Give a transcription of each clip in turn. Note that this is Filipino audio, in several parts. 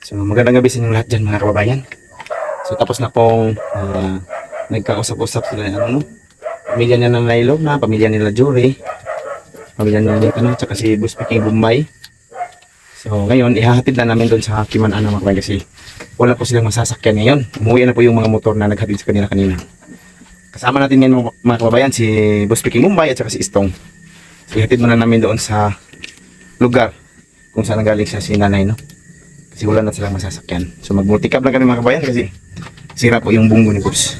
So magandang gabi sa inyong lahat dyan mga kababayan. So tapos na pong nagkausap-usap sila ano, pamilya niya ng Nailo na, pamilya nila Jory, pamilya nila ano, tsaka si Boss Peking Bombay. So ngayon ihahatid na namin doon sa Kiman-Ana mga kababayan kasi wala po silang masasakyan ngayon. Umuwi na po yung mga motor na naghatid sa kanila kanina. Kasama natin ngayon mga kababayan si Boss Peking Bombay at saka si Istong. So ihatid muna namin doon sa lugar kung saan galing siya si nanay, no? Kasi wala na silang masasakyan. So mag-multicab lang kami mga kababayan kasi sira po yung bunggo ni Boss.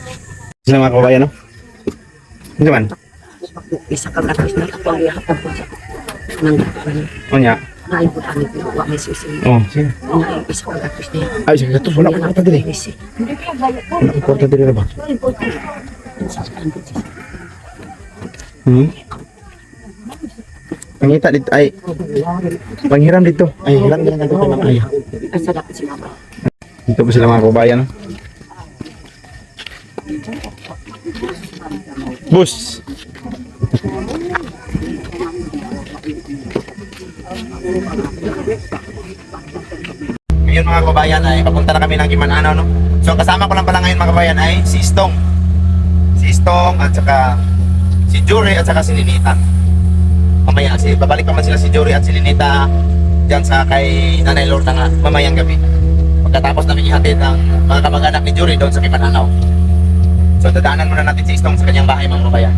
Sino mga kababayan, no? Ano naman? Isa kang atis na ako ang ihapon ko sa nang O niya? naibot ang iwa may susi. Oh, sige. Isa kang atis na Ay, sige, ito. Wala ko kwarta dili. Wala ko kwarta dili na ba? Pangita dito, ay. Panghiram dito. Ay, hiram na lang dito ng ayaw. Asa dapat si mama. Dito po sila mga kababayan, no? Bus! Ngayon mga kababayan ay papunta na kami ng Kiman-Ana, no? So ang kasama ko lang pala ngayon mga kababayan ay si Istong. Si Istong at saka si Jory at saka si Linita. Mamaya kasi babalik pa man sila si Jory at si Linita diyan sa kay Nanay Lorna nga mamayang gabi. Pagkatapos namin ihatid ang mga kamag-anak ni Jory doon sa Kiman-Ana. So dadaanan muna natin si Istong sa kanyang bahay mga kababayan.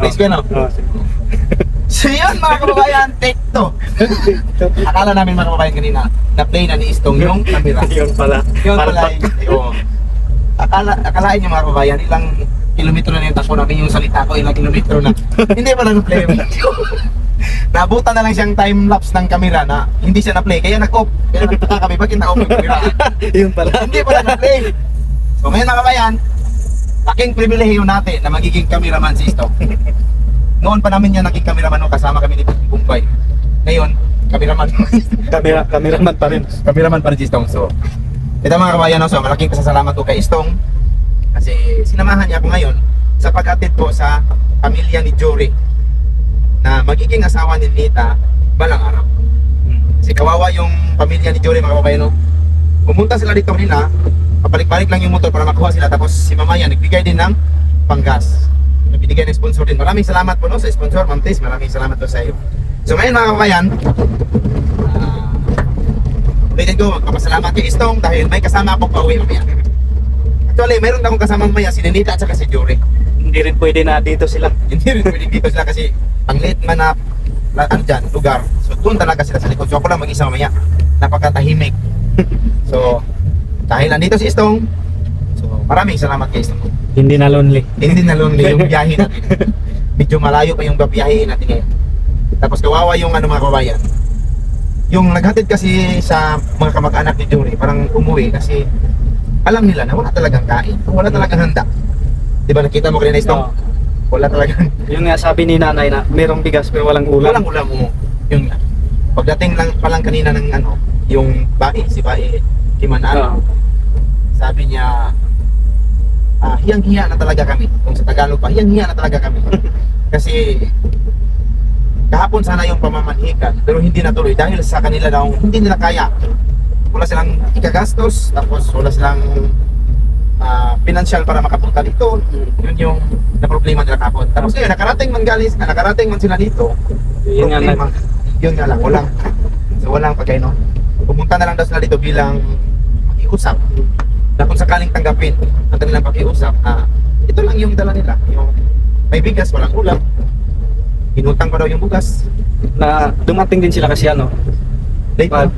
Please go now. So yun mga kababayan, take 2. Akala namin mga kababayan kanina na play na ni Istong yung camera. Yun pala. Yun pala. Oo. Akalain niyo mga kababayan, ilang kilometro na yung takbo namin, yung salita ko ilang kilometro na. Hindi pala na-play yung video. Nabutan na lang siyang time-lapse ng camera na hindi siya na-play. Kaya nag-off. Kaya nagtaka kami, bakit na-off yung camera? Yun pala. Hindi pala na-play. So ngayon mga kababayan, laking pribilehiyo natin na magiging cameraman si Istong. Noon pa namin yan naging cameraman, no, kasama kami ni Bumbay. Ngayon, cameraman. Cameraman pa rin. Cameraman pa rin si Istong. So, ito mga kabayan, no, so malaking pasasalamat ko kay Istong kasi sinamahan niya ako ngayon sa pag-atid ko sa pamilya ni Jory na magiging asawa ni Nita balang araw. Kasi kawawa yung pamilya ni Jory mga kabayan, no. Pumunta sila dito nila, papalik-balik lang yung motor para makuha sila, tapos si Mamaya nagbigay din ng panggas. Nabinigay ng sponsor din. Maraming salamat po, no, sa sponsor, Ma'am Tis. Maraming salamat po sa iyo. So ngayon mga kabayan, ulitin ko, magpapasalamat kay Istong dahil may kasama akong pauwi mamaya. Actually, mayroon akong kasama mamaya si Nenita at saka si Jory. Hindi rin pwede na dito sila. Hindi rin pwede dito sila kasi ang late man na dyan, lugar. So doon talaga sila sa likod. So ako lang mag-isa mamaya. Napakatahimik. So dahil nandito si Istong, so maraming salamat kay Istong. Hindi na lonely. Hindi na lonely yung biyahe natin. Medyo malayo pa yung biyahe natin ngayon. Tapos kawawa yung ano mga kababayan. Yung naghatid kasi sa mga kamag-anak ni Jory, parang umuwi kasi alam nila na wala talagang kain. Wala talagang handa. Di ba nakita mo kanina Istong? Oo. Wala talagang Yun nga sabi ni nanay na merong bigas pero walang ulam. walang ulam mo. Yun nga. Pagdating lang pa lang kanina ng ano, yung si Bae Kiman-Ana. Oo. Sabi niya, hiyang-hiya na talaga kami. Kung sa Tagalog pa, hiyang-hiya na talaga kami. Kasi kahapon sana yung pamamanhikan, pero hindi natuloy dahil sa kanila daw hindi nila kaya. Wala silang ikagastos, tapos wala silang financial para makapunta dito. Yun yung na problema nila kahapon. Tapos ngayon, nakarating man sila dito. Yun nga Problema, yun nga lang, walang. So walang pagkain, no? Pumunta na lang daw sila dito bilang makiusap na kung sakaling tanggapin ang kanilang pakiusap, ito lang yung dala nila, yung may bigas, walang ulam, inutang pa daw yung bugas. na dumating din sila kasi ano. Late Pag,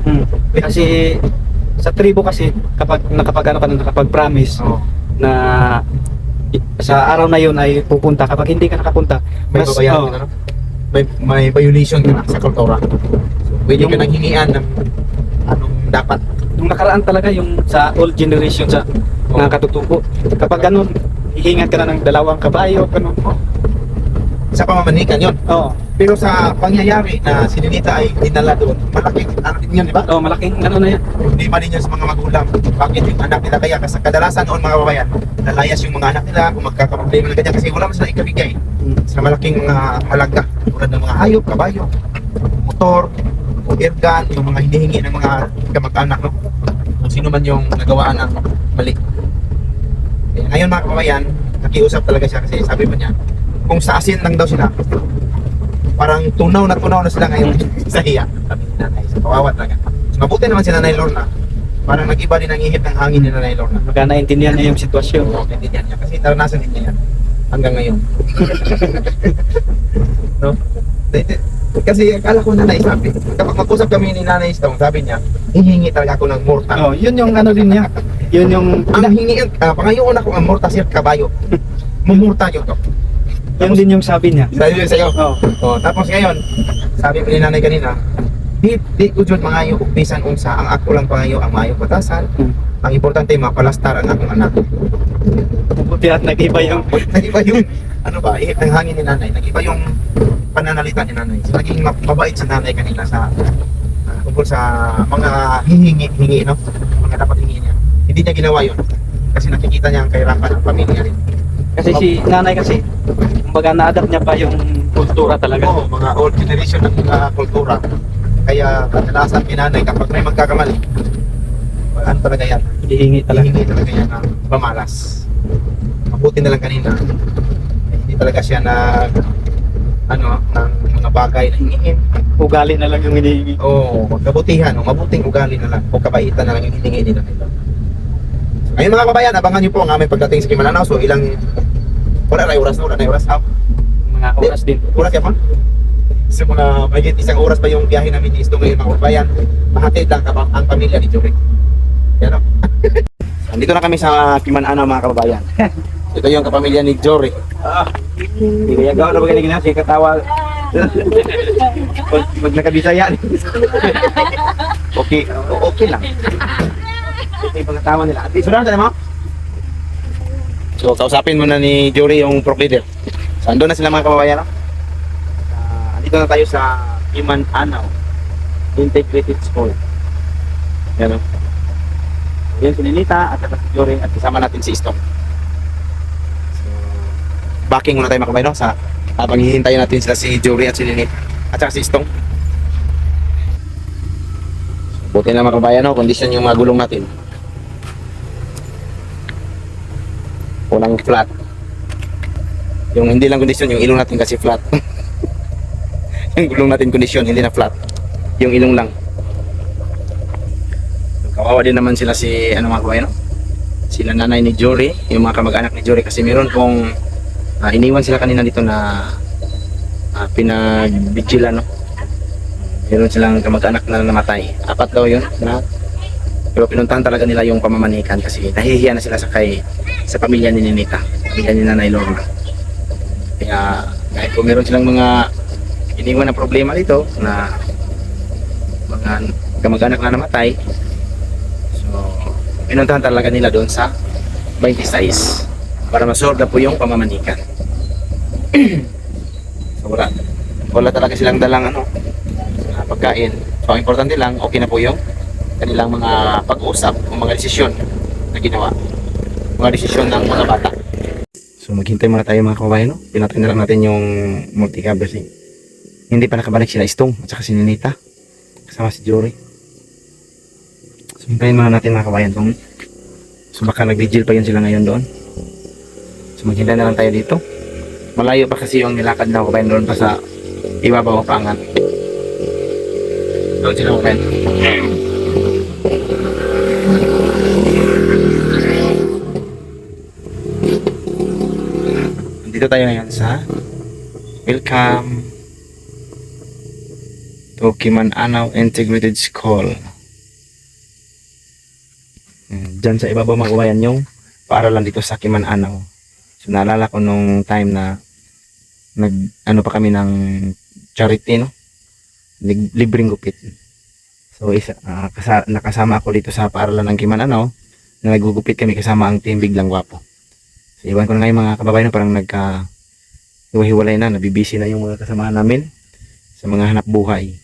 kasi sa tribo kasi kapag nakapag-promise Oo. na sa araw na yun ay pupunta, kapag hindi ka nakapunta, May mas babayaran ka na, no? May violation ka na sa kultura. So, pwede ka nang hingian ng anong dapat. yung nakaraan talaga yung sa old generation sa mga katutubo. Kapag ganun, hihingan ka na ng 2 kabayo, ganun. Sa pamamanikan yun. Oo. Pero sa pangyayari na si Ninita ay dinala doon, malaking ano din yun, di ba? Oh, malaking ano na yan. Hindi man din yun sa mga magulang. Bakit yung anak nila kaya? Kasi kadalasan noon mga kababayan, nalayas yung mga anak nila kung magkakaproblema na ganyan kasi wala man sila ikabigay sa malaking halaga. Tulad ng mga hayop, kabayo, motor, o airgun, yung mga hinihingi ng mga kamag-anak, no? kung sino man yung nagawaan ng mali. Kaya ngayon mga kababayan, nakiusap talaga siya kasi sabi mo niya, kung sa asin lang daw sila, parang tunaw na sila ngayon sa hiya. Sabi ni nanay, sa kawawa talaga. So, mabuti naman si Nanay Lorna, parang nag-iba din ang ihip ng hangin ni Nanay Lorna. Baka naintindihan niya yung sitwasyon. Oo, naintindihan niya kasi naranasan din niya yan hanggang ngayon. No? Kasi akala ko nanay sabi, kapag mag-usap kami ni Nanay Stone, sabi niya, hihingi talaga ako ng mortal. Oh, yun yung ano din niya. Yun yung Ang hingi, pangayoon ako ang mortal sir kabayo. Mumurta yun to. yun din yung sabi niya. Sabi yun sa'yo. Oh. Oh, tapos ngayon, sabi ko ni Nanay kanina, di ko dyan mangayo upisan unsa, ang ako lang pangayo ang maayo batasan. Ang importante mapalastar ang akong anak. Buti at nag-iba yung Nag-iba yung, ano ba, ihip ng hangin ni Nanay. Nag-iba yung pananalita ni Nanay. So, naging mabait si Nanay kanina sa tungkol sa mga hingi, no? Mga dapat hingi niya. Hindi niya ginawa yun. Kasi nakikita niya ang kahirapan ng pamilya rin. kasi si nanay kasi kumbaga na-adapt niya pa yung kultura talaga. Oo, mga old generation ng kultura. Kaya kadalasan ni Nanay kapag may magkakamali, ano talaga yan? Hihingi talaga. Hihingi talaga yan ng pamalas. Mabuti na lang kanina. Hindi talaga siya ng mga bagay na hingin. Ugali na lang yung hinihingi. O kabutihan, o mabuting ugali na lang, o kabaitan na lang yung hiningi nila. Ngayon mga kabayan, abangan nyo po ang aming pagdating sa Kimananaw. So wala na oras. Mga oras din. Oras yan pa? So mga mahigit isang oras pa yung biyahe namin ni Isto ngayon mga kabayan. Mahatid lang ang pamilya ni Jory. Yan o. Andito na kami sa Kimananaw mga kababayan. Ito yung kapamilya ni Jory. Hindi kaya gawin na ba ganyan siya katawa. Pag nakabisaya. Okay lang. Okay, pagkatawa nila. At least, Sunod na mo? So, kausapin mo na ni Jory yung prop leader. So, andun na sila mga kababayan. No? Andito na tayo sa Kimananaw Integrated School. Yan o. Yan si Ninita at saka si Jory at kasama natin si Istong. So, backing muna tayo mga kababayan no? Sa habang hihintayin natin sila si Jory at si Ninita at saka si Istong. So, buti na mga kababayan no? Kondisyon yung mga gulong natin. Unang flat. Yung hindi lang kondisyon, yung ilong natin kasi flat. Yung gulong natin kondisyon, hindi na flat. Yung ilong lang. Kawawa din naman sila si mga kabayan, no? Sila nanay ni Jory, yung mga kamag-anak ni Jory kasi meron pong iniwan sila kanina dito na pinagbigilan, no? Meron silang kamag-anak na namatay. 4 daw yun, na pero pinuntahan talaga nila yung pamamanikan kasi nahihiya na sila sa pamilya ni Ninita, pamilya ni Nanay Lorna. Kaya kahit kung meron silang mga iniwan na problema dito na mga kamag-anak na namatay, so pinuntahan talaga nila doon sa 26 para masolve na po yung pamamanikan. So wala talaga silang dalang pagkain. So ang importante lang, okay na po yung kanilang mga pag-uusap o mga desisyon na ginawa, mga desisyon ng mga bata. So maghintay muna tayo mga kababayan, no? Pinatay na lang natin yung multi-cab kasi hindi pa nakabalik sila Istong at saka si Ninita kasama si Jory. So hintayin muna natin mga kababayan kung so baka nag-vigil pa yun sila ngayon doon. So maghintay na lang tayo dito. Malayo pa kasi yung nilakad na kababayan doon pa sa ibabaw pangan. Doon sila kababayan. Dito tayo ngayon sa Welcome to Kimananaw Integrated School. Diyan sa ibabaw mga kabayan yung paaralan dito sa Kimananaw. So naalala ko nung time na pa kami ng charity, no? Libreng gupit. So nakasama ako dito sa paaralan ng Kimananaw na nagugupit kami kasama ang team Biglang Gwapo. So, iwan ko na ngayon mga kababayan parang hiwa-hiwalay na, nabibisi na yung mga kasamahan namin sa mga hanap buhay.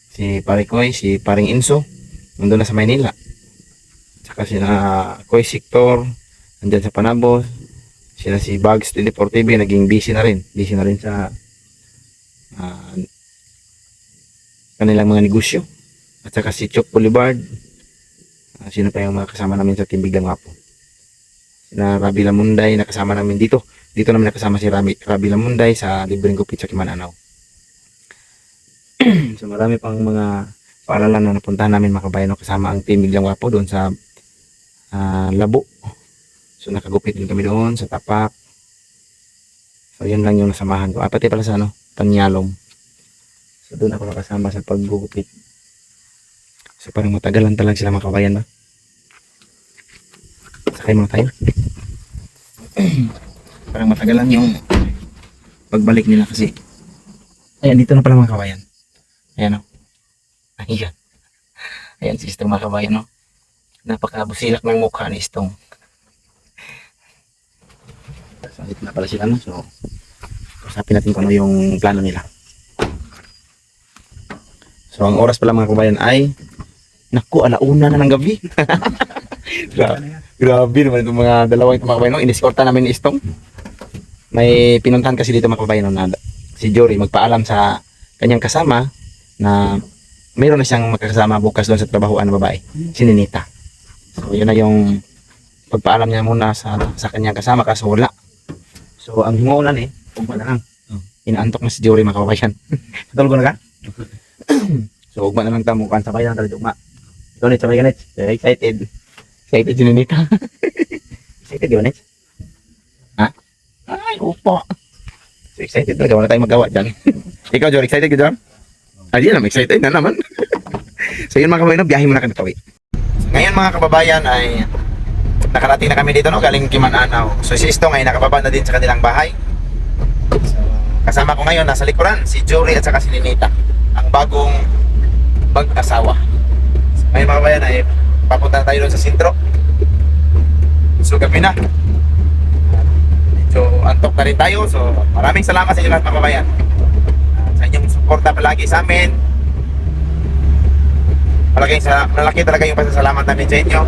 Si Pare Koy, si Paring Inso, nandun na sa Maynila. Saka sila Koy Siktor, nandyan sa Panabos. Sila si Bugs 24 TV, naging busy na rin. Busy na rin sa kanilang mga negosyo. At saka si Chok Boulevard, Sino pa yung mga kasama namin sa Team Biglang Wapo? Sina Rabi Lamunday, nakasama namin dito. Dito namin nakasama si Rabi Lamunday sa Libreng Gupit sa Kimananaw. So marami pang mga paaralan na napuntahan namin mga kabayan, no? Kasama ang Team Biglang Wapo doon sa Labo. So nakagupit din kami doon sa Tapak. So yun lang yung nasamahan ko. Pati pala sa Tanyalong. So doon ako nakasama sa paggugupit. So parang matagalan talaga sila mga kabayan ba? Sakay muna tayo. Parang matagalan yung pagbalik nila kasi. Ayan, dito na pala mga kabayan. Ayan o. Ayan. Ayan si Istong mga kabayan o. Napakabusilak ng mukha ni Istong. So dito na pala sila no. So usapin natin kung ano yung plano nila. So ang oras pala mga kabayan ay naku, alauna na ng gabi. Grabe naman itong mga dalawang itong mga kabayan. No? Iniskorta namin ni Istong. May pinuntahan kasi dito mga kabayan no, na si Jory magpaalam sa kanyang kasama na mayroon na siyang makakasama bukas doon sa trabahoan na babae, si Ninita. So yun na yung pagpaalam niya muna sa kanyang kasama kaso wala. So ang hinguulan ugma na lang. Inaantok na si Jory mga kabayan. Natulog na ka? So ugma na lang ta mukhang sabay lang talaga ugma. Ikaw Nets, sabay ka Nets. Excited. Excited si Ninita. Excited di ba Nets? Ha? Ay, upo. So excited talaga, wala tayong magawa dyan. Ikaw Jory, excited ka dyan? Ay, yan, excited na naman. So yun mga kababayan, biyahe muna kami tawi. Ngayon mga kababayan ay nakarating na kami dito no, galing Kimananaw. So si Istong ay nakababa na din sa kanilang bahay. So, kasama ko ngayon nasa likuran si Jory at saka si Ninita, ang bagong mag-asawa. So, ngayon mga kababayan ay papunta na tayo doon sa sentro. So gabi na. So antok na rin tayo. So maraming salamat sa inyo lahat mga kababayan. Sa inyong suporta palagi sa amin. Malaki talaga yung pasasalamat namin sa inyo.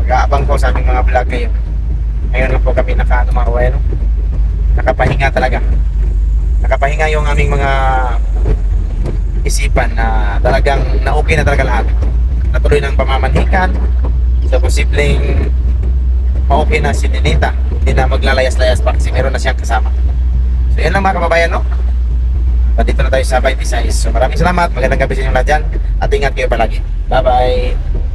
Pag-aabang ko sa aming mga vlog ngayon. Ngayon lang po kami mga kababayan. Nakapahinga talaga. Nakapahinga yung aming mga isipan na talagang na-okay na talaga lahat. Natuloy ng pamamanhikan. So posibleng ma-okay na si Ninita. Hindi na maglalayas-layas pa kasi meron na siyang kasama. So yan lang mga kababayan no. Dito na tayo sa 26. So maraming salamat. Magandang gabi sa inyo lahat dyan. At ingat kayo palagi. Bye bye.